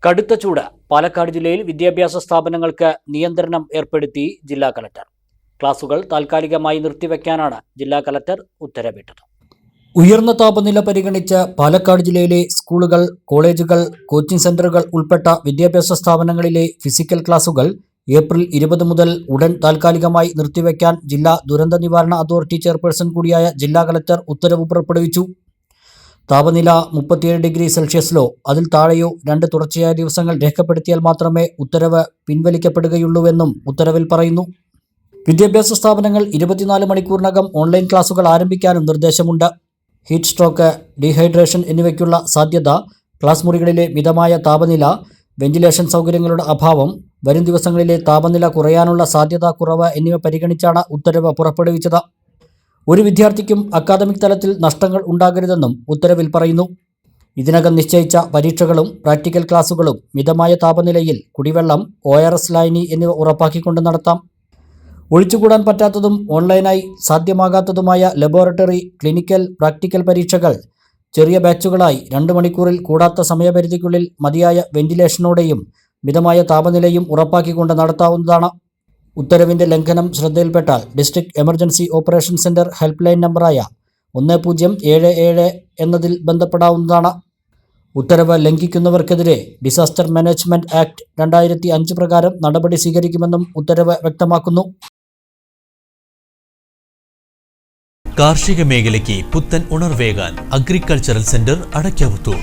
കടുത്ത ചൂട്. പാലക്കാട് ജില്ലയിൽ വിദ്യാഭ്യാസ സ്ഥാപനങ്ങൾക്ക് നിയന്ത്രണം ഏർപ്പെടുത്തി ജില്ലാ കലക്ടർ. ക്ലാസുകൾ താൽക്കാലികമായി നിർത്തിവെക്കാനാണ് ജില്ലാ കലക്ടർ ഉത്തരവിട്ടത്. ഉയർന്ന താപനില പരിഗണിച്ച് പാലക്കാട് ജില്ലയിലെ സ്കൂളുകൾ, കോളേജുകൾ, കോച്ചിംഗ് സെന്ററുകൾ ഉൾപ്പെട്ട വിദ്യാഭ്യാസ സ്ഥാപനങ്ങളിലെ ഫിസിക്കൽ ക്ലാസുകൾ ഏപ്രിൽ 20 മുതൽ ഉടൻ താൽക്കാലികമായി നിർത്തിവെക്കാൻ ജില്ലാ ദുരന്ത നിവാരണ അതോറിറ്റി ചെയർപേഴ്സൺ കൂടിയായ ജില്ലാ കലക്ടർ ഉത്തരവ് പുറപ്പെടുവിച്ചു. താപനില 37 ഡിഗ്രി സെൽഷ്യസിലോ അതിൽ താഴെയോ 2 തുടർച്ചയായ ദിവസങ്ങൾ രേഖപ്പെടുത്തിയാൽ മാത്രമേ ഉത്തരവ് പിൻവലിക്കപ്പെടുകയുള്ളൂവെന്നും ഉത്തരവിൽ പറയുന്നു. വിദ്യാഭ്യാസ സ്ഥാപനങ്ങൾ 24 മണിക്കൂറിനകം ഓൺലൈൻ ക്ലാസുകൾ ആരംഭിക്കാനും നിർദ്ദേശമുണ്ട്. ഹീറ്റ് സ്ട്രോക്ക്, ഡീഹൈഡ്രേഷൻ എന്നിവയ്ക്കുള്ള സാധ്യത, ക്ലാസ് മുറികളിലെ മിതമായ താപനില, വെന്റിലേഷൻ സൗകര്യങ്ങളുടെ അഭാവം, വരും ദിവസങ്ങളിലെ താപനില കുറയാനുള്ള സാധ്യത കുറവ് എന്നിവ പരിഗണിച്ചാണ് ഉത്തരവ് പുറപ്പെടുവിച്ചത്. ഒരു വിദ്യാർത്ഥിക്കും അക്കാദമിക് തലത്തിൽ നഷ്ടങ്ങൾ ഉണ്ടാകരുതെന്നും ഉത്തരവിൽ പറയുന്നു. ഇതിനകം നിശ്ചയിച്ച പരീക്ഷകളും പ്രാക്ടിക്കൽ ക്ലാസുകളും മിതമായ താപനിലയിൽ കുടിവെള്ളം, ORS ലായനി എന്നിവ ഉറപ്പാക്കിക്കൊണ്ട് നടത്താം. ഒഴിച്ചുകൂടാൻ പറ്റാത്തതും ഓൺലൈനായി സാധ്യമാകാത്തതുമായ ലബോറട്ടറി, ക്ലിനിക്കൽ, പ്രാക്ടിക്കൽ പരീക്ഷകൾ ചെറിയ ബാച്ചുകളായി 2 മണിക്കൂറിൽ കൂടാത്ത സമയപരിധിക്കുള്ളിൽ മതിയായ വെന്റിലേഷനോടെയും മിതമായ താപനിലയും ഉറപ്പാക്കിക്കൊണ്ട് നടത്താവുന്നതാണ്. ഉത്തരവിന്റെ ലംഘനം ശ്രദ്ധയിൽപ്പെട്ടാൽ district emergency operation centre help line നമ്പറായ 1077 എന്നതിൽ ബന്ധപ്പെടാവുന്നതാണ്. ഉത്തരവ് ലംഘിക്കുന്നവർക്കെതിരെ ഡിസാസ്റ്റർ മാനേജ്മെന്റ് ആക്ട് 2005 പ്രകാരം നടപടി സ്വീകരിക്കുമെന്നും ഉത്തരവ് വ്യക്തമാക്കുന്നു. കാർഷിക മേഖലയ്ക്ക് പുത്തൻ ഉണർവേകാൻ അഗ്രികൾച്ചറൽ സെന്റർ അടയ്ക്കാവുത്തൂർ.